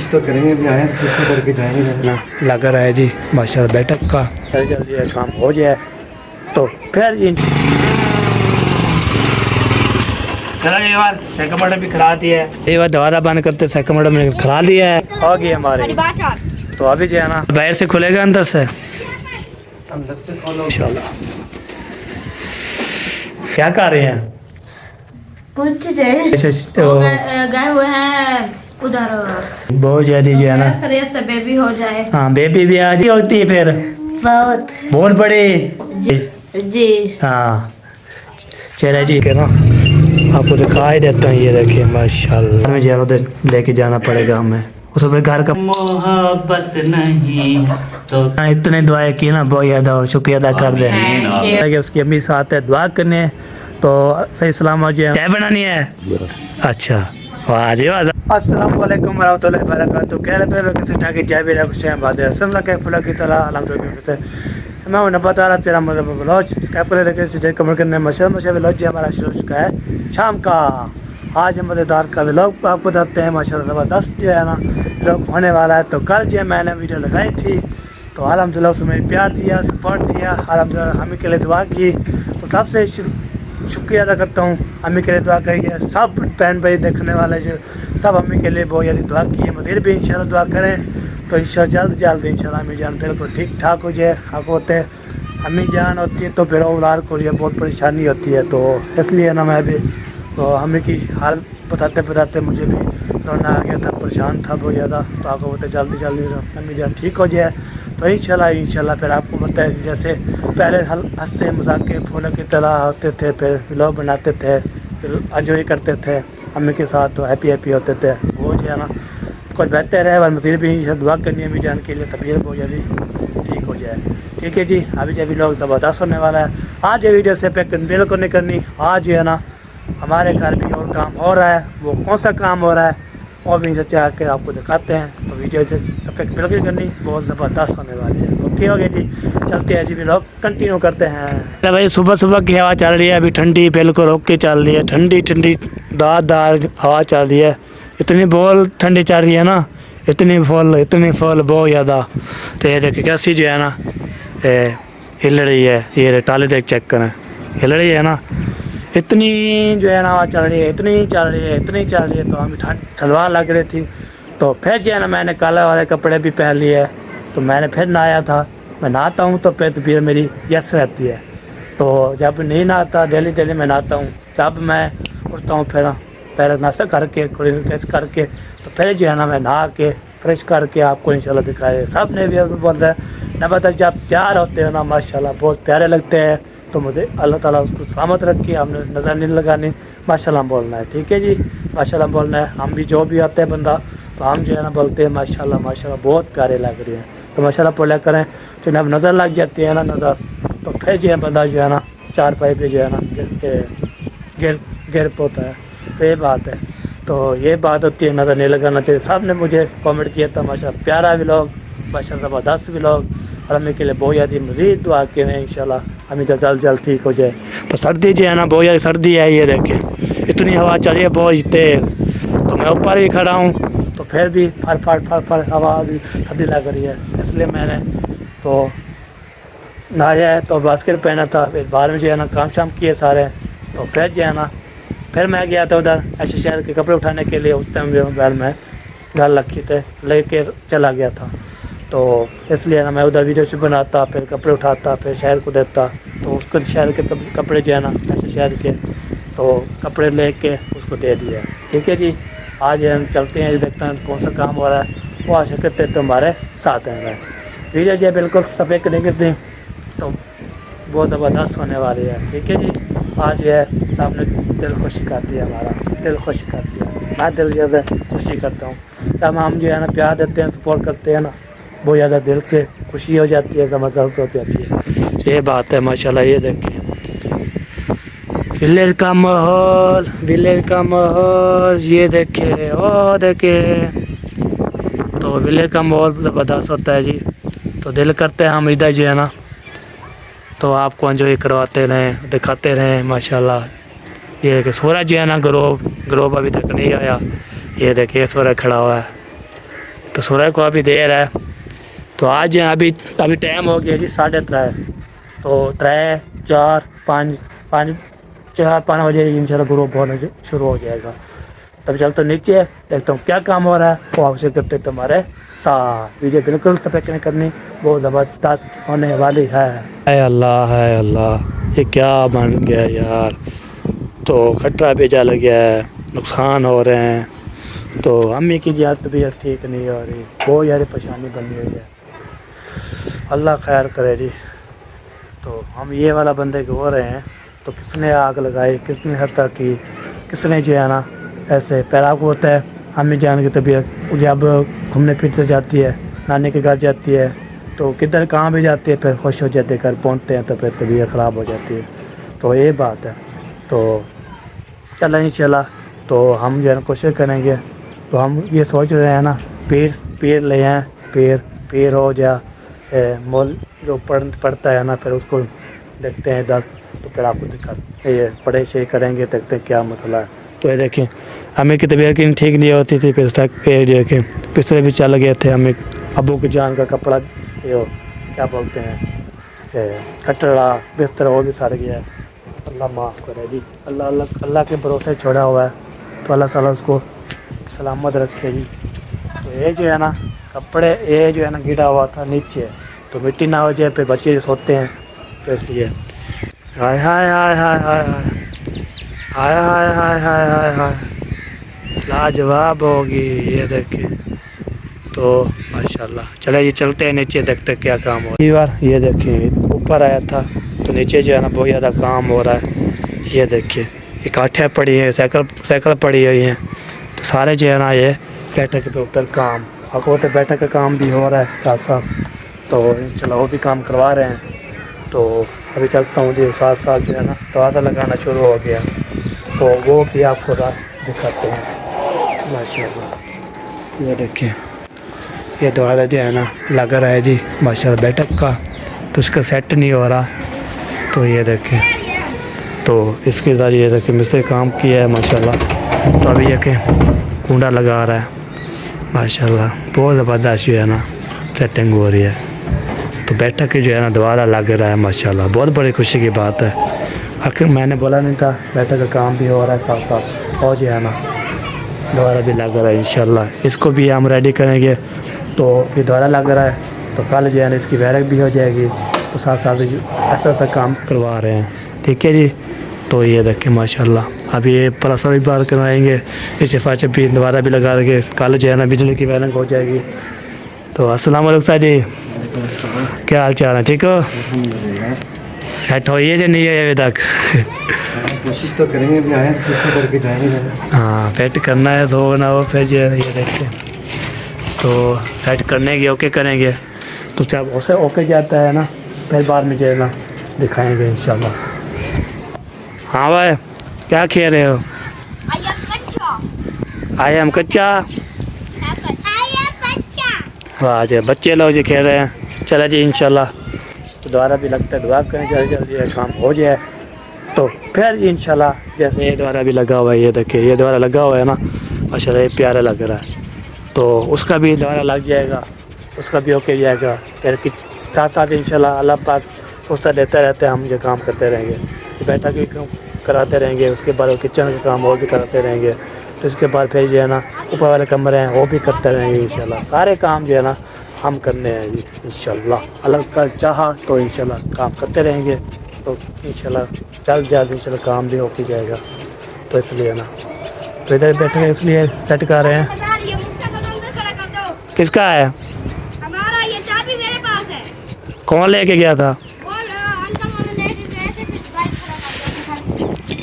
तो करेंगे, भी आए फिर तो करके जाएंगे ना लगा रहा है जी माशाल्लाह बैठक का। जल्दी जल्दी काम हो जाए तो फिर जी चलो ये बार सेकंड मॉडल भी खड़ा दिया है, ये बार दरवाजा बंद करते सेकंड मॉडल में खड़ा दिया है, हो गई हमारे। तो अभी जो है ना बाहर से खुलेगा अंदर से अंदर से खोलो इंशाल्लाह। क्या कर रहे हैं? कुछ गए हुए हैं उधर, बहुत ज्यादा जो है ना फ्रेश से बेबी हो जाए। हाँ बेबी भी आज ही होती है फिर बहुत बहुत बड़े जी हाँ चले जी के ना आपको दिखा ही देता हूँ। ये देखिए माशाल्लाह मुझे उधर लेके जाना पड़ेगा हमें, उस पर घर का मोहब्बत नहीं तो इतने दुआएं की ना बहुत ज़्यादा शुक्रिया अदा कर दे। उसकी अम्मी साथ है दुआ करने तो सही सलाम हो जाए। क्या बनानी है? अच्छा वाह जी वाह। अस्सलाम वालेकुम वरहमतुल्लाहि वबरकातुहू। कह रहे पे कैसे ठाके जाए भी कुछ टाइम बाद है सब लगे फुला की तरह अल्हम्दुलिल्लाह। मैं उन्हें बता रहा तेरा मतलब ब्लॉज कैफे लेके से कमर करने मशहूर मशहूर व्लॉग हमारा शुरू हो चुका है शाम का। आज हम मज़ेदार का व्लॉग आपको बताते हैं माशाल्लाह ज़बरदस्त जो है ना व्लॉग होने वाला है। तो कल जो मैंने वीडियो लगाई थी तो अल्हम्दुलिल्लाह उसमें प्यार दिया सपोर्ट दिया अल्हम्दुलिल्लाह हमें के लिए दुआ की। तो सबसे शुक्रिया अदा करता हूँ अम्मी के लिए दुआ करिए। सब बहन भाई देखने वाले जो सब अम्मी के लिए बहुत ज़्यादा दुआ की है, मज़ीद भी इंशाल्लाह दुआ करें तो इंशाल्लाह जल्द इंशाल्लाह अम्मी जान बिल्कुल ठीक ठाक हो जाए। आपको होते अम्मी जान होती है तो फिर औलाद को ये बहुत परेशानी होती है, तो इसलिए ना मैं भी तो अम्मी की हाल बताते बताते मुझे भी रोना आ गया था, परेशान था बहुत ज़्यादा। तो आपको बोलते जल्दी अम्मी जान ठीक हो जाए तो इंशाल्लाह फिर आपको बताए जैसे पहले हंसते मजाक के फूलों की तरह होते थे, फिर व्लॉग बनाते थे, फिर एंजॉय करते थे अम्मी के साथ, तो हैप्पी होते थे। वो जो है ना कुछ बेहतर है और मज़ीद भी दुआ करनी है अम्मी जान के लिए तबीयत बहुत जल्दी ठीक हो जाए। ठीक है जी अभी जब व्लॉग ज़बरदस्त होने वाला है। आज ये वीडियो से पैक बिल्कुल नहीं करनी, आज जो है ना हमारे घर भी और काम हो रहा है। वो कौन सा काम हो रहा है और भी सच्चा आके आपको दिखाते हैं। तो वीडियो से सफेद बिल्कुल करनी बहुत ज़बरदस्त होने वाली है। ओके हो गया जी चलते हैं जी व्लॉग कंटिन्यू करते हैं। अरे भाई सुबह सुबह की हवा चल रही है अभी ठंडी बिल्कुल ओके चल रही है, ठंडी ठंडी दार हवा चल रही है। इतनी बहुत ठंडी चल रही है ना इतनी फुल बहुत ज़्यादा। तो ये देखिए कैसी जो है ना हिल रही है, ये टाले देख चेक करें हिल रही है ना इतनी जो है ना हवा चल रही है इतनी चल रही है। तो हमें ठंडवा लग रही थी तो फिर जो है ना मैंने काले वाले कपड़े भी पहन लिए। तो मैंने फिर नहाया था, मैं नहाता हूँ तो फिर तबीयत मेरी यस रहती है। तो जब नहीं नहाता डेली मैं नहाता हूँ, जब मैं उठता हूँ फिर पहले नाश्ता करके थोड़ी टेस्ट करके तो फिर जो है ना मैं नहा के फ्रेश करके आपको इंशाल्लाह दिखाए। सब ने भी बोलता है ना बता जब तैयार होते हैं ना माशाल्लाह बहुत प्यारे लगते हैं। तो मुझे अल्लाह ताला उसको सलामत रखे, हमने नज़र नहीं लगानी माशाल्लाह बोलना है। ठीक है जी माशाल्लाह बोलना है। हम भी जो भी आते हैं बंदा तो हम जो है ना बोलते हैं माशाल्लाह बहुत प्यारे लग रही है। तो माशाल्लाह बोला करें तो जब नज़र लग जाती है ना नज़र तो फिर जो है बंदा जो है ना चार पाई पे जो है ना गिर पोता है। तो ये बात है, तो ये बात होती है नज़र नहीं लगाना चाहिए। सब ने मुझे कमेंट किया था माशाल्लाह प्यारा व्लॉग माशाल्लाह ज़बरदस्त व्लॉग और हमें के लिए बहुत ज़्यादा मज़ीद दुआ के हैं इंशाल्लाह हमें तो जल्द ठीक हो जाए। तो सर्दी जो है ना बहुत ज़्यादा सर्दी है, ये देखें इतनी हवा चल रही है बहुत तेज़। तो मैं ऊपर ही खड़ा हूँ तो फिर भी फर हवा सर्दी लग रही है, इसलिए मैंने तो नहाया है तो बास्केट पहना था। फिर बाद में जो है ना काम शाम किए सारे तो फिर जो है ना फिर मैं गया था उधर ऐसे शहर के कपड़े उठाने के लिए। उस टाइम जो बैल में घर रखी थे लेके चला गया था, तो इसलिए ना मैं उधर वीडियो से बनाता फिर कपड़े उठाता फिर शहर को देता। तो उसको शहर के कपड़े जो है ना ऐसे शहर के तो कपड़े लेके उसको दे दिया। ठीक है जी आज हम चलते हैं देखते हैं कौन सा काम हो रहा है। वो आशा करते हैं तुम्हारे साथ हैं वीडियो जो बिल्कुल सफ़ेद करेंगे तो बहुत ज़बरदस्त होने वाली है। ठीक है जी आज ये सामने दिल खुशी करती है, हमारा दिल खुशी करती है, मैं दिल ज़्यादा खुशी करता हूँ। जब हम जो है ना प्यार देते हैं सपोर्ट करते हैं ना बहुत ज़्यादा दिल के खुशी हो जाती है, ज़बरदस्त हो जाती है। ये बात है माशाल्लाह। ये देखें विलेज का माहौल ये देखे ओ देखे तो विलेज का माहौल ज़बरदस्त होता है जी। तो दिल करते हैं हम इधर जो है ना तो आपको एंजॉय करवाते रहें दिखाते रहें माशाल्लाह। ये कि सूरज जो है ना ग्रोब अभी तक नहीं आया, ये देखिए सूरज खड़ा हुआ है तो सूरज को अभी देर है, तो आज अभी अभी टाइम हो गया जी 3:30, तो 3, 4, 5 बजे इंशाल्लाह ग्रुप होना शुरू हो जाएगा। तब चलते नीचे देखता हूँ क्या काम हो रहा है, वो आपसे करते तुम्हारे साथ। वीडियो बिल्कुल स्पेक्ट नहीं करनी, बहुत ज़बरदस्त होने वाली है। अल्लाह है अल्लाह, ये क्या बन गया यार। तो खतरा भी जल गया है, नुकसान हो रहे हैं। तो अम्मी की जी तबीयत ठीक नहीं हो रही, बहुत यार परेशानी बनी हुई है। अल्लाह खैर करे जी। तो हम ये वाला बंदे को हो रहे हैं, तो किसने आग लगाई, किसने हत्या की, किसने जो है ना ऐसे पैरा को होता है। अम्मी जान की तबीयत जब घूमने फिरते जाती है, नानी के घर जाती है, तो किधर कहाँ भी जाती है, फिर खुश हो जाते, घर पहुँचते हैं तो फिर तबीयत ख़राब हो जाती है। तो ये बात है। तो चला इंशाल्लाह, तो हम जो है ना कोशिश करेंगे। तो हम ये सोच रहे हैं ना, पेड़ ले आएँ, पेड़ हो जा मोल जो पड़ता है ना, फिर उसको देखते हैं इधर। तो फिर आपको दिक्कत ये पढ़े से करेंगे, देखते हैं क्या मसला है। तो ये देखें, हमें की तबीयत ठीक नहीं होती थी, फिर तक ये देखें पिछले भी चल गए थे। हमें अबू की जान का कपड़ा, ये क्या बोलते हैं, कटड़ा बिस्तर, वो भी सड़ गया है। अल्लाह माफ़ करे जी। अल्लाह के भरोसे छोड़ा हुआ है, तो अल्लाह ताला उसको सलामत रखे जी। तो ये जो है ना कपड़े, ये जो है ना गिरा हुआ था नीचे, तो मिट्टी ना हो जाए, फिर बच्चे जो सोते हैं, तो इसलिए हाय हाय हाय हाय हाय हाय हाय हाय हाय हाय हाय लाजवाब होगी। ये देखें, तो माशाल्लाह। चले जी चलते हैं नीचे, देखते क्या काम हो रहा है। ये देखें ऊपर आया था, तो नीचे जो है ना बहुत ज़्यादा काम हो रहा है। ये देखिए इकट्ठे पड़ी है, साइकिल पड़ी हुई है, तो सारे जो है ना ये बैठक के ऊपर काम, और तो बैठक का काम भी हो रहा है साथ साथ। तो चलो वो भी काम करवा रहे हैं। तो अभी चलता हूँ जी, साथ साथ जो है ना दरवाज़ा लगाना शुरू हो गया, तो वो भी आपको दिखाते हैं माशाल्लाह। ये देखिए ये दरवाज़ा जो है ना लग रहा है जी माशाल्लाह बैठक का, तो उसका सेट नहीं हो रहा। तो ये देखें, तो इसके साथ ये देखें मिस्त्री काम किया है माशाल्लाह। तो अभी देखें कुंडा लगा रहा है माशाल्लाह, बहुत ज़बरदस्त जो है ना सेटिंग हो रही है। तो बैठक की जो है ना दोबारा लग रहा है माशाल्लाह, बहुत बड़ी खुशी की बात है। आखिर मैंने बोला नहीं था, बैठक का काम भी हो रहा है साथ साथ, और जो है ना दोबारा भी लग रहा है इंशाल्लाह। इसको भी हम रेडी करेंगे, तो ये दोबारा लग रहा है, तो कल जो है ना इसकी बैरक भी हो जाएगी। तो साथ साथ ऐसा काम करवा रहे हैं, ठीक है जी। तो ये देखें माशाल्लाह, अभी ये प्लास्टर भी बार करवाएंगे, इस हिफाजत भी दोबारा भी लगा के कल जो है ना बिजली की बैरक हो जाएगी। तो अस्सलाम वालेकुम सर जी, क्या हाल चाल है, ठीक हो? सेट हो है या नहीं है अभी तक? कोशिश तो करेंगे, अभी आए तो फिर तो करके जाएंगे। हाँ फिट करना है, तो ना हो फिर ये देखते हैं। तो सेट करने के ओके करेंगे, तो जब उसे ओके जाता है ना, फिर बाद में जो है ना दिखाएँगे इंशाल्लाह। हाँ भाई क्या खेल रहे हो? आई एम कच्चा। वाह जी बच्चे लोग जो खेल रहे हैं। चला जी इंशाल्लाह, तो दोबारा भी लगता है, दुआ करें जल्दी जल्दी ये काम हो जाए। तो फिर जी इंशाल्लाह, जैसे ये दोबारा भी लगा हुआ है, ये देखिए ये दोबारा लगा हुआ है ना माशाल्लाह, ये प्यारा लग रहा है। तो उसका भी दोबारा लग जाएगा, उसका भी ओके जाएगा। फिर साथ साथ इंशाल्लाह अल्लाह पाक उसका देते रहते हैं, हम ये काम करते रहेंगे, बैठक भी कराते रहेंगे, उसके बाद किचन का काम और भी कराते रहेंगे। तो इसके बाद फिर जो है ना ऊपर वाले कमरे हैं वो भी करते रहेंगे इंशाल्लाह। सारे काम जो है ना हम करने हैं जी इंशाल्लाह, अल्लाह का चाहा तो इंशाल्लाह काम करते रहेंगे। तो इंशाल्लाह जल्द इंशाल्लाह काम भी हो के जाएगा। तो इसलिए ना, तो इधर बैठे हैं इसलिए सेट कर रहे हैं। किसका है? हमारा, ये चाबी मेरे पास है। कौन लेके गया था?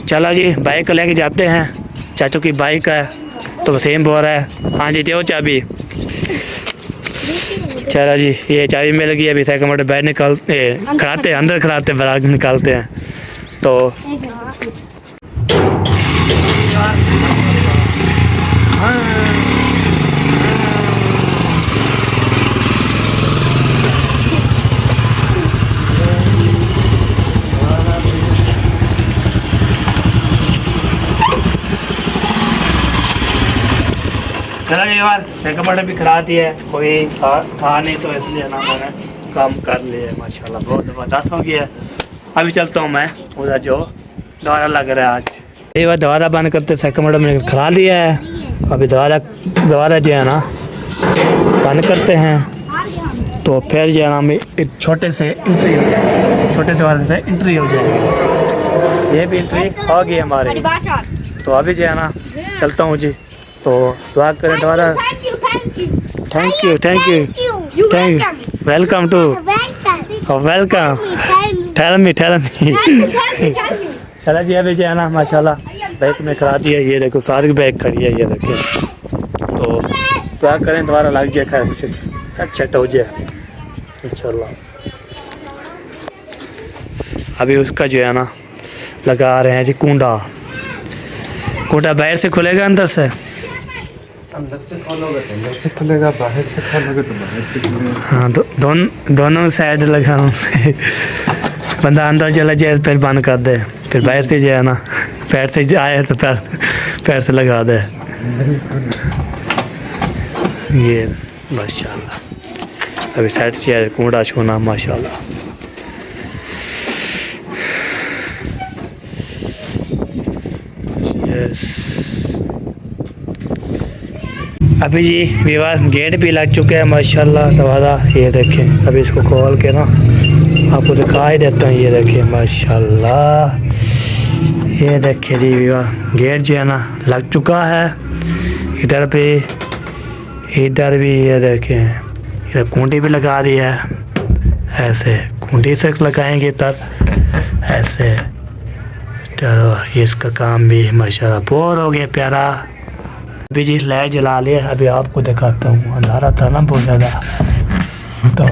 चला जी बाइक लेके जाते हैं, चाचू की बाइक है। तो वसीम बोल रहा है हाँ जी दो चाबी। चला जी ये चाबी मिल गई, अभी साइकिल मोटर बैठ खड़ाते हैं, अंदर खड़ाते हैं, बाहर निकालते हैं। तो चला जी यार सेकंड मॉडल भी खड़ा दिया है, कोई था नहीं तो इसलिए ना मैंने काम कर लिया है माशाल्लाह, बहुत ज़बरदस्त हो गया है। अभी चलता हूँ मैं उधर जो दवारा लग रहा है आज। ये बार दवारा बंद करते सेकंड मॉडल मैंने खड़ा लिया है, अभी दवारा जो है ना बंद करते हैं, तो फिर जो है ना हमें एक छोटे से एंट्री हो जाएगी, छोटे दरवाजे से एंट्री हो जाएगी। ये भी एंट्री हो गई हमारी, तो अभी जो है ना चलता हूँ जी। तो दुआ करें दोबारा। Thank you welcome to welcome tell me चला जी। अभी जो है ना माशाल्लाह बैग में करा दिया, ये देखो सारी बैग खड़ी है, ये देखिए। तो दुआ करें दोबारा लग जाए, खैर सब सेट हो जाए इंशाल्लाह। अभी उसका जो है ना लगा रहे हैं जी कुंडा बाहर से खुलेगा अंदर से खोलोगे तो अंदर से खुलेगा, बाहर से खोलोगे तो बाहर से खुलेगा। हाँ दोनों साइड लगा बंदा अंदर चला जाए फिर बंद कर दे, फिर बाहर से जो है ना पैर से आए तो पैर से लगा दे। ये माशाल्लाह अभी साइड से कूड़ा छूना माशाल्लाह। अभी जी विवाह गेट भी लग चुके हैं माशाल्लाह दरवाज़ा, ये देखें। अभी इसको खोल के ना आपको दिखाई देता हूँ, ये देखिए माशाल्लाह, ये देखिए जी विवाह गेट जो है ना लग चुका है। इधर भी ये देखें, इधर कुंडी भी लगा दी है, ऐसे कुंडी से लगाएंगे तब ऐसे। चलो इसका काम भी माशाल्लाह बहुत हो गया प्यारा। अभी जी लाइट जला लिया, अभी आपको दिखाता हूँ, अंधारा था ना बहुत ज़्यादा। तो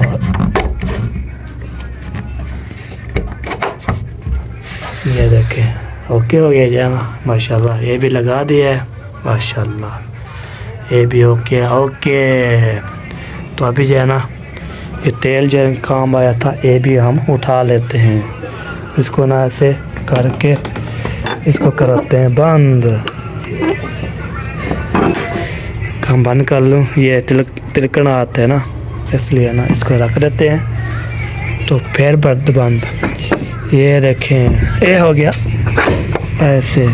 ये देखें ओके हो गया जाना माशाल्लाह, ये भी लगा दिया है माशाल्लाह, ये भी ओके। तो अभी जो है ना ये तेल जो काम आया था ये भी हम उठा लेते हैं, इसको ना ऐसे करके इसको करते हैं बंद। हम बंद कर लूँ, ये तिलकना आता है ना इसलिए ना इसको रख देते हैं, तो फिर बंद। ये देखें ये हो गया ऐसे।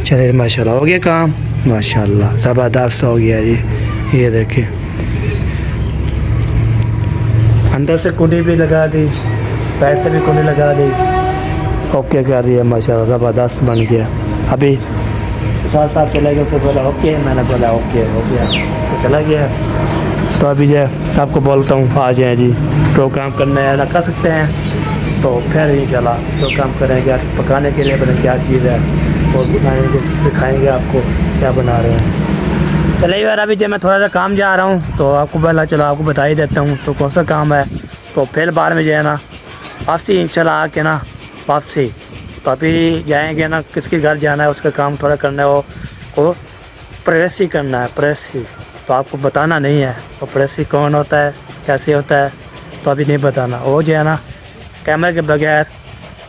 चले माशाल्लाह हो गया काम माशाल्लाह, ज़बरदस्त हो गया जी। ये देखें अंदर से कुंडी भी लगा दी, पैर से भी कुंडी लगा दी, ओके कर दिया माशाल्लाह, ज़बरदस्त बन गया। अभी साथ चले गए, उससे बोला ओके, मैंने बोला ओके हो गया तो चला गया। तो अभी जो सबको बोलता हूँ आ जाए जी, प्रोग्राम करने ना कर सकते हैं, तो फिर इंशाल्लाह प्रोग्राम करेंगे। पकाने के लिए पता क्या चीज़ है और बनाएंगे, दिखाएंगे आपको क्या बना रहे हैं। चलिए यार अभी जब मैं थोड़ा सा काम जा रहा हूँ तो आपको पहला चलो आपको बता ही देता हूँ तो कौन सा काम है। तो फिर बाद में जो है ना वापसी इंशाल्लाह आके ना वापसी, तो अभी जाएंगे ना किसके घर जाना है, उसका काम थोड़ा करना है, वो प्रेसी करना है, प्रेसी। तो आपको बताना नहीं है वो प्रेसी कौन होता है, कैसे होता है, तो अभी नहीं बताना, वो जो है ना कैमरे के बगैर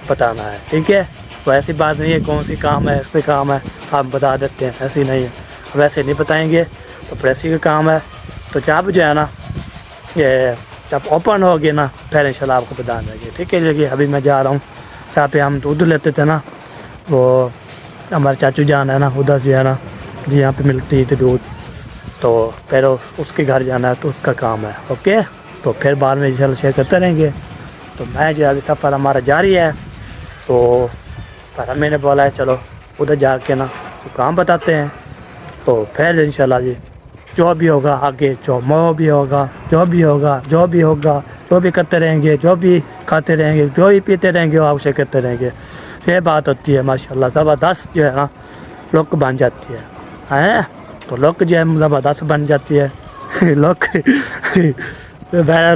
बताना है, ठीक है। तो ऐसी बात नहीं है कौन सी काम है ऐसे काम है आप बता देते हैं, ऐसी नहीं है, वैसे नहीं बताएंगे। तो प्रेसी का काम है, तो जब जो है ना ये जब ओपन होगी ना फिर इंशाल्लाह आपको बता देंगे, ठीक है। देखिए अभी मैं जा रहा हूँ जहाँ पे हम दूध लेते थे ना, वो हमारे चाचू जान है ना, उधर जो है ना जी यहाँ पे मिलती थी दूध, तो फिर उसके घर जाना है, तो उसका काम है, ओके। तो फिर बाद में इंशाल्लाह शेयर करते रहेंगे। तो मैं जो अभी सफ़र हमारा जारी है, तो पर मैंने बोला है चलो उधर जाके ना तो काम बताते हैं, तो फिर इंशाल्लाह जी जो भी होगा आगे, जो भी होगा, जो भी करते रहेंगे, जो भी खाते रहेंगे, जो भी पीते रहेंगे, वो आपसे करते रहेंगे। ये बात होती है माशाल्लाह, ज़बरदस्त जो है ना लोग बन जाती है तो लोग जो है ज़बरदस्त बन जाती है लोग।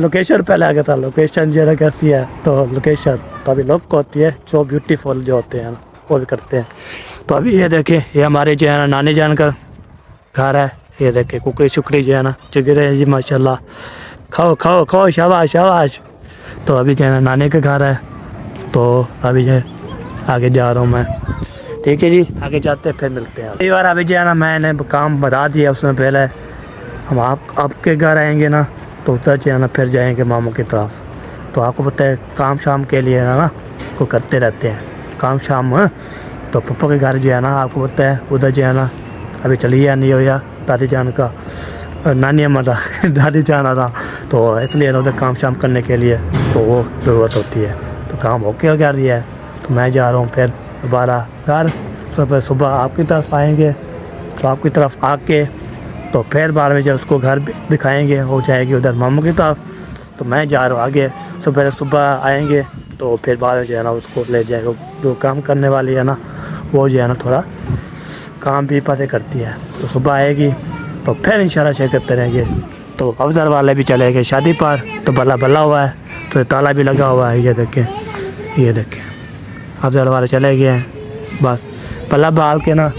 लोकेशन पहले आ गया था, लोकेशन जो है कैसी है, तो लोकेशन तो अभी लोग को होती है जो ब्यूटीफुल जो होते हैं ना वो भी करते हैं। तो अभी ये देखें ये हमारे जो है ना नानी जान का घर है, ये देखें कुकड़ी शुकड़ी जो है ना जग रहे हैं जी माशाल्लाह, खाओ शाबाश। तो अभी जो है ना नानी का घर है, तो अभी जो आगे जा रहा हूँ मैं, ठीक है जी, आगे जाते हैं फिर मिलते हैं। कई बार अभी जो है ना मैंने काम बता दिया उसमें पहले हम आपके घर आएंगे ना तो उधर जो है ना फिर जाएंगे मामू की तरफ। तो आपको पता है काम शाम के लिए ना वो करते रहते हैं काम शाम। तो पप्पा के घर जो है ना आपको पता है उधर जो है ना अभी चली गया नहीं हो या दादी जान का नानी अम्मा था दादी जान था, तो इसलिए उधर काम शाम करने के लिए तो वो ज़रूरत होती है। तो काम होके हो गया है तो मैं जा रहा हूँ फिर दोबारा घर। सुबह आपकी तरफ आएंगे तो आपकी तरफ आके तो फिर बाद में जब उसको घर दिखाएंगे हो जाएगी उधर मामू की तरफ। तो मैं जा रहा हूँ आगे। सुबह आएंगे तो फिर बाद में जो है ना उसको ले जाएगा। जो काम करने वाली है ना वो जो है ना थोड़ा काम भी पता करती है। तो सुबह आएगी तो फिर इंशाल्लाह चेक करते रहेंगे। तो अफजल वाले भी चले गए शादी पर, तो बल्ला हुआ है तो ताला भी लगा हुआ है। ये देखें अफजल वाले चले गए हैं, बस बल्ला बहाल के ना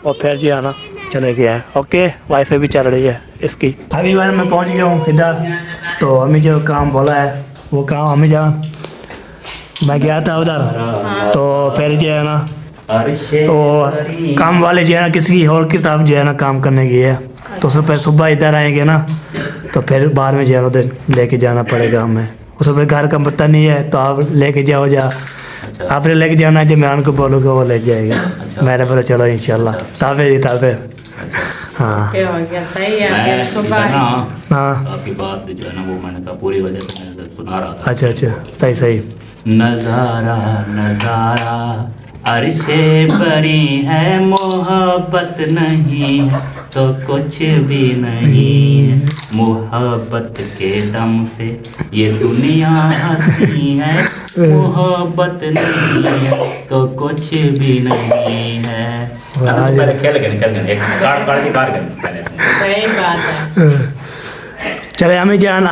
और फिर जो है ना चले गए हैं। ओके वाईफाई भी चल रही है इसकी। अभी बार मैं पहुंच गया हूँ इधर। तो हमें जो काम बोला है वो काम हमें जहाँ मैं गया था उधर तो फिर जो है ना तो काम वाले जो है ना किसी और की तरफ जो है ना काम करने गए है। तो सुबह इधर आएंगे ना तो फिर बाहर में जो है उधर लेके जाना पड़ेगा हमें। उस पर घर का पता नहीं है तो आप लेके जाओ आपने लेके जाना है। जो मैं उनको बोलूँगा वो ले जाएगा। मैंने बोला चलो इंशाल्लाह ताबे। हाँ क्या हो गया? सही है सुबह हाँ आपकी बात जो है ना वो मैंने कहा पूरी वजह से मैं सुना रहा था। अच्छा सही नजारा अर्शे परी है, मोहब्बत नहीं तो कुछ भी नहीं। मोहब्बत के दम से ये दुनिया हंसी है, मोहब्बत नहीं तो कुछ भी नहीं है। पहले खेल गए एक कार सही बात है। चले हमें जान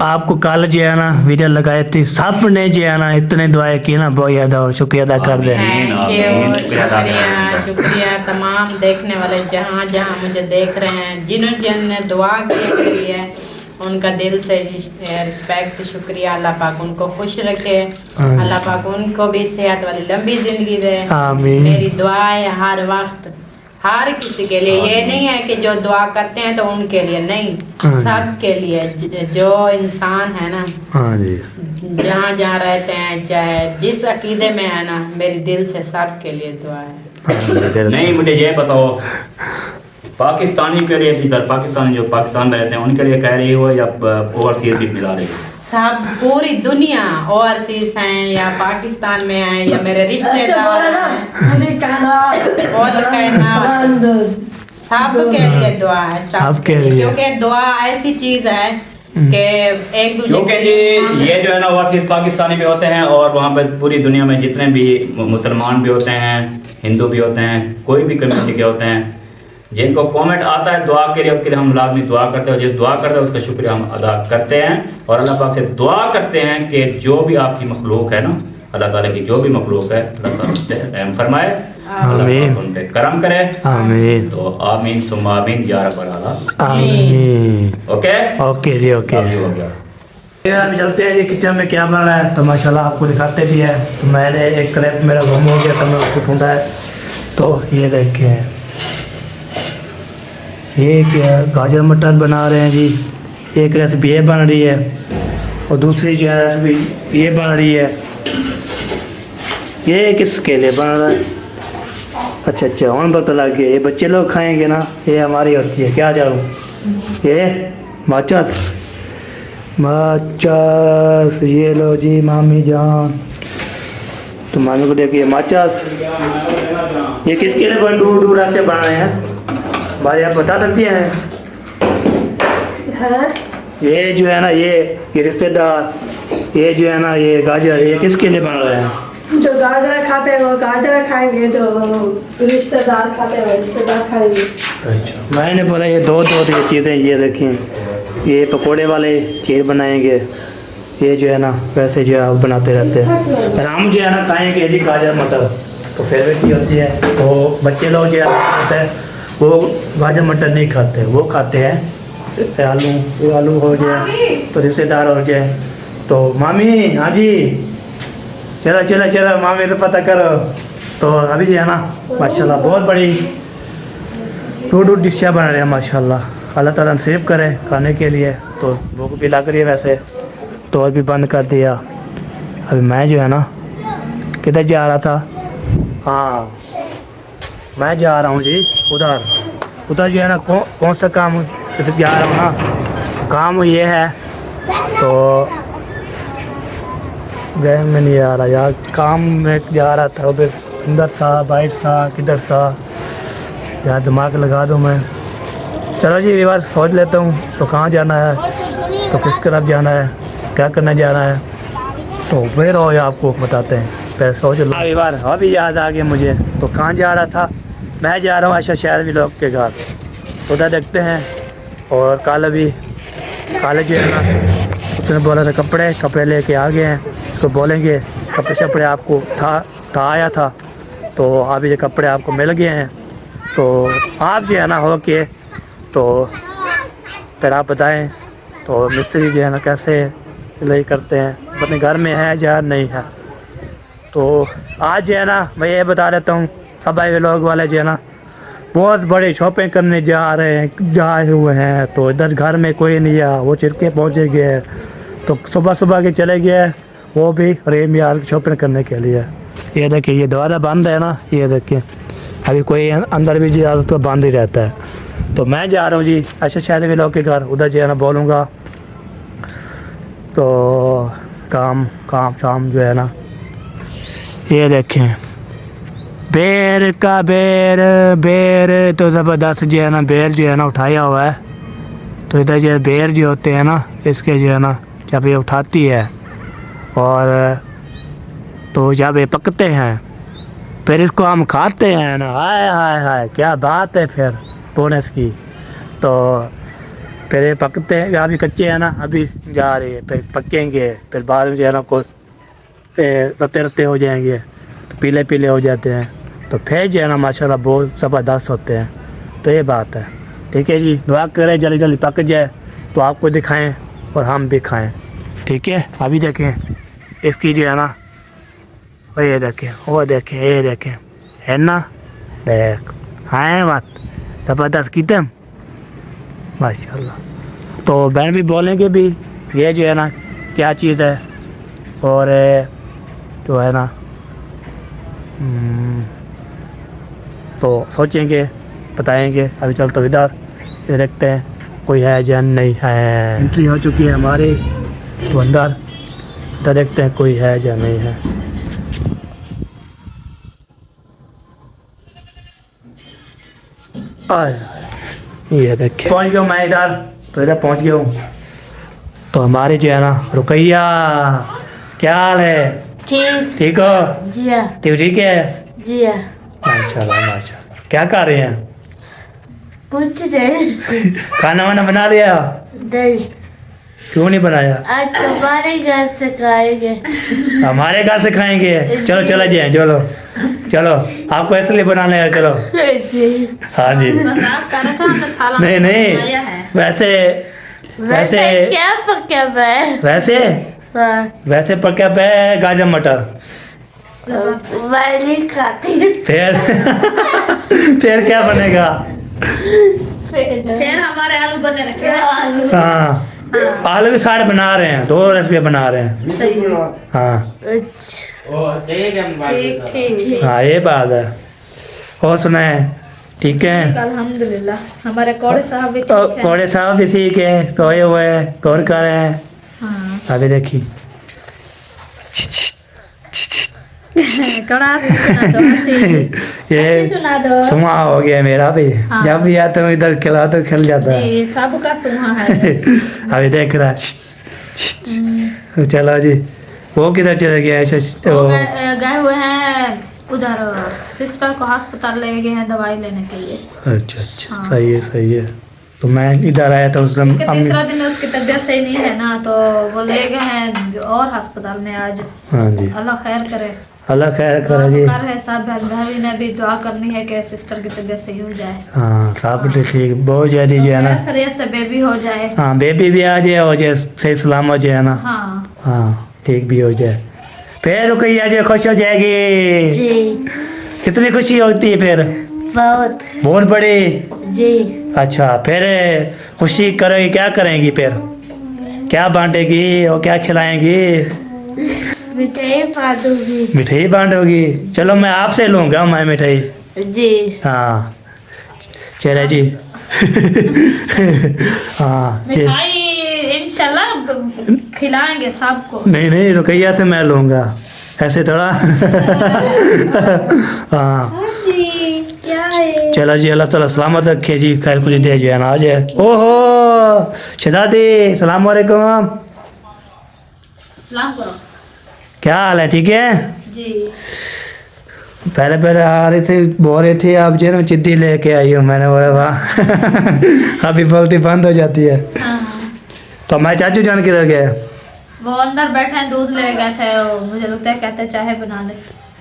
आपको कल जो है ना वीडियो लगाई थी सब ने जो है ना इतने दुआएं की ना बहुत ज़्यादा शुक्रिया अदा कर दे। शुक्रिया तमाम देखने वाले जहाँ मुझे देख रहे हैं, जिन्होंने दुआ के लिए उनका दिल से रिस्पेक्ट शुक्रिया। अल्लाह पाक उनको खुश रखे, अल्लाह पाक उनको भी सेहत वाली लंबी जिंदगी दे। आमीन। मेरी दुआ है हर वक्त हर किसी के लिए, ये नहीं है कि जो दुआ करते हैं तो उनके लिए नहीं, सब के लिए जो इंसान है ना हाँ जी जहाँ रहते हैं चाहे जिस अकीदे में है ना, मेरे दिल से सब के लिए दुआ है। नहीं मुझे ये बताओ पाकिस्तानी के लिए भी पाकिस्तानी जो पाकिस्तान में रहते हैं उनके लिए कह रही हो या ओवरसीज भी मिला रही हो? सब पूरी दुनिया ओवरसीज हैं या पाकिस्तान में हैं या मेरे रिश्तेदार हैं और कहना सब के लिए दुआ है, सब के लिए। क्योंकि दुआ ऐसी चीज है कि एक दूसरे के लिए ये जो है ना ओवरसीज पाकिस्तानी भी होते हैं और वहाँ पे पूरी दुनिया में जितने भी मुसलमान भी होते हैं, हिंदू भी होते हैं, कोई भी कम्युनिटी के होते हैं, जिनको कमेंट आता है दुआ के लिए उसके लिए हम लाजमी दुआ करते हैं। जो दुआ करते हैं उसका शुक्रिया हम अदा करते हैं और अल्लाह पाक से दुआ करते हैं कि जो भी आपकी मखलूक है ना, अल्लाह ताला की जो भी मखलूक है अल्लाह ताला उस पे रहम फरमाए, अल्लाह उन पे करम करे। आमीन। तो आमीन सुम्मा आमीन या रब्बल आलमीन। आमीन। ओके जी ओके। हो गया। हम चलते हैं जी किचन में क्या बन रहा है तो माशाल्लाह आपको दिखाते भी है। तो मैंने एक क्रेप मेरा गुम हो गया तो मैं उसको ढूंढा है। तो ये देखे ये क्या गाजर मटर बना रहे हैं जी। एक रेसिपी ये बन रही है और दूसरी जो है रेसिपी ये बन रही है। ये किसके लिए बन रहा है? अच्छा और पता लग गया, ये बच्चे लोग खाएंगे ना, ये हमारी होती है। क्या जाऊँ ये माचास ये लो जी मामी जान। तो मामी को देखिए माचास ये किसके लिए बन दूर से बन रहे हैं भाई, आप बता सकती हैं? ये जो है ना ये रिश्तेदार, ये जो है ना ये गाजर, ये किसके लिए बन रहे हैं? जो गाजर खाते हैं वो गाजर खाएंगे, जो रिश्तेदार खाते हैं वो रिश्तेदार खाएंगे। अच्छा मैंने बोला ये दो चीज़ें ये देखें, ये पकोड़े वाले चीज़ बनाएंगे, ये जो है ना वैसे जो है आप बनाते रहते हैं। और हम जो है ना खाएंगे जी गाजर मटर, तो फेवरेट ही होती है। तो बच्चे लोग जो है वो गाजर मटर नहीं खाते, वो खाते हैं आलू हो जाए तो रिश्तेदार हो जाए। तो मामी हाँ जी चलो मामी तो पता करो। तो अभी जो है ना माशाल्लाह बहुत बड़ी 2 डिशें बना रहे हैं माशाल्लाह। अल्लाह ताला नसीब करे खाने के लिए। तो भूख भी लग रही है वैसे, तो और भी बंद कर दिया। अभी मैं जो है ना किधर जा रहा था, हाँ मैं जा रहा हूँ जी उधर जो है ना कौन सा काम इधर जा रहा हूँ ना, काम ये है तो वह में नहीं आ रहा यार, काम में जा रहा था उधर, अंदर था बाहर था किधर था यार, दिमाग लगा दूँ मैं। चलो जी एक बार सोच लेता हूँ तो कहाँ जाना है, तो किस तरफ जाना है, क्या करने जाना है, तो फिर हो या आपको बताते हैं, फिर सोच लो। एक बार अभी याद आ गया मुझे, तो कहाँ जा रहा था, मैं जा रहा हूँ आशा शहर भी लोग के घर, उधर देखते हैं। और कल जो है ना उसने बोला था कपड़े लेके आ गए हैं, उसको बोलेंगे कपड़े शपड़े आपको था आया था, तो अभी ये कपड़े आपको मिल गए हैं, तो आप जो है ना हो के तो फिर आप बताएं तो मिस्त्री जो है ना कैसे सिलाई करते हैं, अपने घर में है या नहीं है। तो आज जो है ना मैं ये बता देता हूँ, सब भाई लोग वाले जो है ना बहुत बड़े शॉपिंग करने जा हुए हैं, तो इधर घर में कोई नहीं है, वो चिरके पहुँचे गए, तो सुबह के चले गए वो भी रेम यार शॉपिंग करने के लिए। ये देखिए ये दरवाज़ा बंद है ना, ये देखिए अभी कोई अंदर भी जी आज तो बंद ही रहता है। तो मैं जा रहा हूँ जी अच्छा शायद भी लोग के घर, उधर जो है ना बोलूँगा तो काम शाम जो है ना, ये देखें बेर तो ज़बरदस्त जो है ना, बेर जो है ना उठाया हुआ है, तो इधर जो बेर जो होते हैं ना इसके जो है ना जब ये उठाती है और तो जब ये पकते हैं फिर इसको हम खाते हैं ना, हाय हाय हाय क्या बात है फिर बोनस की। तो फिर ये पकते हैं, अभी कच्चे हैं ना, अभी जा रहे हैं, फिर पकेंगे, फिर बाद में जो है ना को रते हो जाएंगे, तो पीले हो जाते हैं, तो फिर जो है ना माशाल्लाह बहुत ज़बरदस्त होते हैं। तो ये बात है, ठीक है जी, दुआ करें जल्दी पक जाए तो आपको दिखाएं और हम भी खाएं, ठीक है। अभी देखें इसकी जो है ना ये देखें ये देखें है ना, देख हाँ मत ज़बरदस्त कीते माशाल्लाह। तो बहन भी बोलेंगे भी ये जो है ना क्या चीज़ है, और जो है ना तो सोचेंगे बताएंगे। अभी चल तो इधर से देखते हैं कोई है या नहीं है। एंट्री हो चुकी है हमारी, तो अंदर तो देखते हैं कोई है या नहीं है। ये देखिए पहुंच गया मैं इधर, तो इधर पहुंच गया हूँ। तो हमारी जो है ना रुकैया, क्या हाल है? ठीक हो जी हाँ ठीक है जी हाँ। माशाल्लाह। क्या कर रहे हैं? कुछ नहीं। खाना वाना बना लिया? नहीं, क्यों नहीं बनाया? आज तुम्हारे घर से खाएंगे। हमारे घर से खाएंगे? चलो चला जाए, चलो आपको इसलिए बनाना है, चलो जी हाँ जी। बस आप कर रखा हमने थाला में नहीं बनाया है। वैसे क्या पका है? वैसे पका पे गाजर मटर वाली खाती। फिर क्या बनेगा? फिर हमारे आलू बने रखे हैं। हाँ आलू भी सारे बना रहे हैं, 2 रेसिपी बना रहे हैं। सही है। हाँ ठीक हाँ ये बात है। और सुनाए ठीक है? अल्हम्दुलिल्लाह हमारे कोड़े साहब भी तो ठीक है। कोड़े साहब भी ठीक है, सोए हुए हैं, गौर कर रहे हैं। हाँ अभी देखिए कड़ा सुना दो, हंसी ये सुना दो। सुमा हो गया मेरा भी। हाँ। जब भी आता हूँ इधर खिला तो खिल जाता है। जी सबका सुना है। अभी देख रहा है। चलो जी, वो किधर चले गया? वो गए हुए हैं उधर, सिस्टर को अस्पताल ले गए हैं दवाई लेने के लिए। अच्छा हाँ। सही है। तो मैं इधर आया था उस दिन, क्योंकि तीसरा दिन उसकी तबीयत सही नहीं है ना, तो वो ले गए हैं और अस्पताल में आज। हाँ जी अल्लाह खैर करे। अल्लाह खैर दुआ करे जी। कर है सब भाभी ने भी दुआ करनी है कि सिस्टर की तबीयत सही हो जाए। हाँ सब ठीक, बहुत जल्दी जो है ना, खैरियत से बेबी हो जाए। हाँ बेबी भी आ जाए, हो जाए सही सलाम हो जाए ना। हाँ ठीक भी हो जाए, फिर रुकैया जो खुश हो जाएगी। जी कितनी खुशी होती है फिर? बहुत बहुत बड़ी। जी अच्छा, फिर खुशी करोगी, क्या करेंगी फिर? क्या बांटेगी और क्या खिलाएंगी? मिठाई बांटूंगी। मिठाई बांटोगी? चलो मैं आपसे लूँगा मैं मिठाई। जी। हाँ चलो जी। हाँ ये मिठाई इंशाल्लाह खिलाएंगे सबको। नहीं नहीं, रुकैया से मैं लूँगा, ऐसे थोड़ा। हाँ जी क्या है? चलो जी, अल्लाह ताला सलामत रखे जी, खैर कुछ दे जो है ना आज है। ओहो शहजादी, सलाम वालेकुम, सलाम करो। क्या हाल है? ठीक है जी। पहले पहले आ रहे थे, बोल रहे थे आप जो है ना चिट्ठी लेके आई हो, मैंने बोला वाह। अभी बोलती बंद हो जाती है। हाँ। तो मैं चाचू जान किधर गए? वो अंदर बैठे हैं, दूध ले गए थे, मुझे लगता है कहते हैं चाय बना दे।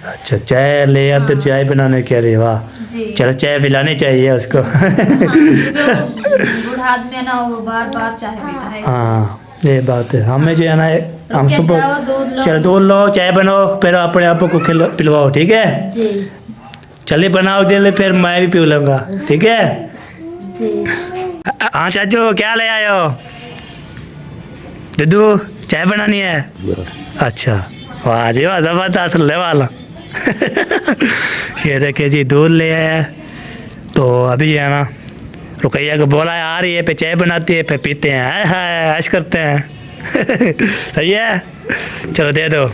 अच्छा चाय ले आते, चाय बनाने के लिए, वाह। जी। चलो चाय पिलानी चाहिए उसको। हाँ, क्योंकि वो बूढ़ा आदमी है ना, वो बार बार चाय पीता है। हाँ ये बात है, हमें जो है ना हम रुक सुबह जाओ, दूध लो। चलो दूध लो, चाय बनाओ, फिर अपने आप को पिलवाओ, ठीक है? जी चलिए बनाओ जल्दी, फिर मैं भी पी लूँगा, ठीक है? जी। हाँ चाचू क्या ले आए हो? दुद्धू चाय बनानी है? अच्छा वाह जी वाह, जबरदस्त ले वाला। ये देखिए जी दूध ले आया है। तो अभी है ना रुकैया को बोला है आ रही है, पे चाय बनाती है, पे पीते हैं, हाय हाय ऐश करते हैं। सही है, चलो दे दो।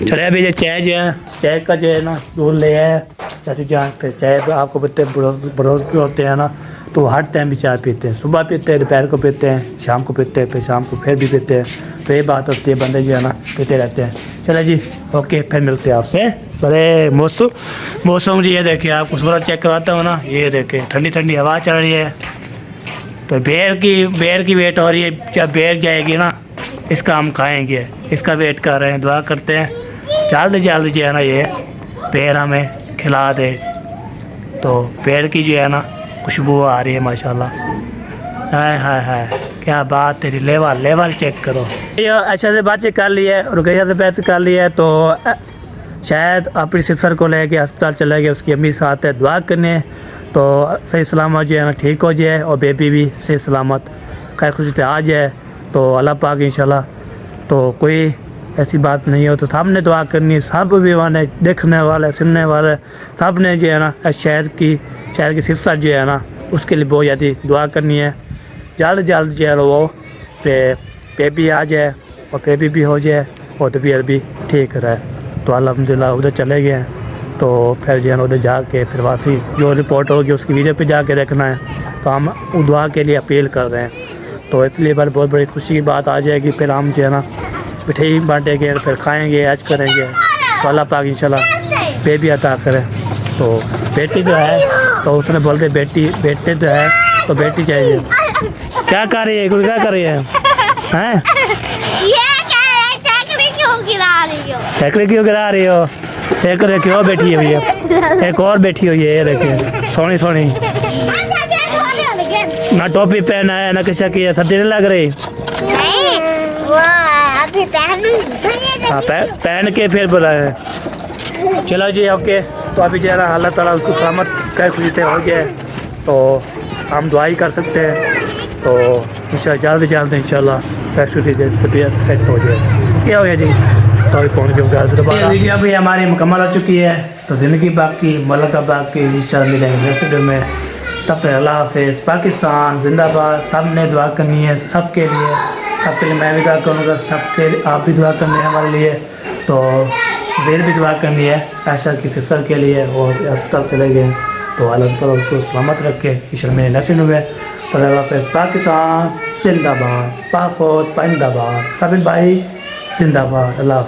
चलो अभी ये चाय जो है, चाय का जो है ना दूध ले आया चाचू जान। फिर चाय आपको पता है बड़ों होते हैं ना, तो हर टाइम भी चाय पीते हैं, सुबह पीते हैं, दोपहर को पीते हैं, शाम को पीते हैं, फिर शाम को फिर भी पीते हैं। तो ये बात होती है, बंदे जो है ना पीते रहते हैं। चलो जी ओके, फिर मिलते हैं आपसे। बड़े मौसम जी ये देखिए, आपको थोड़ा चेक कराता हूँ ना, ये देखिए ठंडी ठंडी हवा चल रही है। तो बेर की वेट हो रही है, जब बेर जाएगी ना इसका हम खाएँगे, इसका वेट कर रहे हैं, दुआ करते हैं जल्द जल्द जो है ना ये बेर हमें खिला दे। तो बेर की जो है ना खुशबू आ रही है माशाल्लाह, हाय हाय हाय क्या बात, तेरी लेवल चेक करो। ये अच्छा से बातचीत कर ली है, रुकैया से बात कर ली है, तो शायद अपनी सिस्टर को लेके अस्पताल चले गए, उसकी अम्मी साथ है, दुआ करने तो सही सलामत जो है ना ठीक हो जाए, और बेबी भी सही सलामत खैर खुशी से आ जाए। तो अल्लाह पाक इंशाल्लाह, तो कोई ऐसी बात नहीं हो तो सबने दुआ करनी, सब विवाने देखने वाले सुनने वाले सब ने जो है ना शहर की सिस्टर जो है ना उसके लिए बहुत ज़्यादा दुआ करनी है, जल्द जल्द जो है वो बेबी आ जाए और बेबी भी हो जाए और तबीयत भी ठीक रहे। तो अल्हम्दुलिल्लाह उधर चले गए हैं, तो फिर जो है ना उधर जाके फिर वासी जो रिपोर्ट होगी उसकी वीडियो पे जाके देखना है। तो हम दुआ के लिए अपील कर रहे हैं, तो इसलिए बहुत बड़ी खुशी की बात आ जाएगी। फिर हम जो है ना मिठाई बांटेंगे, फिर खाएंगे, ऐश करेंगे। तो अल्लाह पाक इंशाल्लाह बेबी अता करे। तो बेटी जो है तो उसने बोलते बेटे जो है तो बेटी चाहिए। क्या कर रही है कुछ, क्या कर रही है? हैं चकरी क्यों गिरा रही हो? एक क्यों बैठी है भैया, एक और बैठी हुई है, ये देखिए सोनी सोनी, ना टोपी पहना है ना किसी की, सर्दी नहीं लग रही? हाँ पहन के फिर बोला है। चलो जी ओके, तो अभी जो है ना अल्लाह ताला उसको सलामत कर खुशी से हो गया, तो हम दुआ ही कर सकते हैं। तो इंशाल्लाह जल्द इंशाल्लाह तबीयत सेट हो जाए। क्या हो गया जी? तो पहुँच गए। वीडियो भी हमारी मुकम्मल हो चुकी है, तो ज़िंदगी बाकी मलका बाकी इंशाल्लाह मिलेंगे नेक्स्ट वीडियो में। तब तक अल्लाह हाफ़िज़। पाकिस्तान जिंदाबाद। सब ने दुआ करनी है सबके लिए, सबके लिए मैं भी दुआ करूँगा, सबके लिए आप भी दुआ करनी है हमारे लिए। तो देर भी दुआ करनी है ऐसा की सिस्टर के लिए, और अस्पताल चले गए, तो अल्लाह ताला उसको सलामत रखे ईश्वर में नसीब हुए। तो अल्लाह हाफ़िज़। पाकिस्तान जिंदाबाद, पाक फौज जिंदाबाद, साबिर भाई जिंदाबाद। अल्लाह।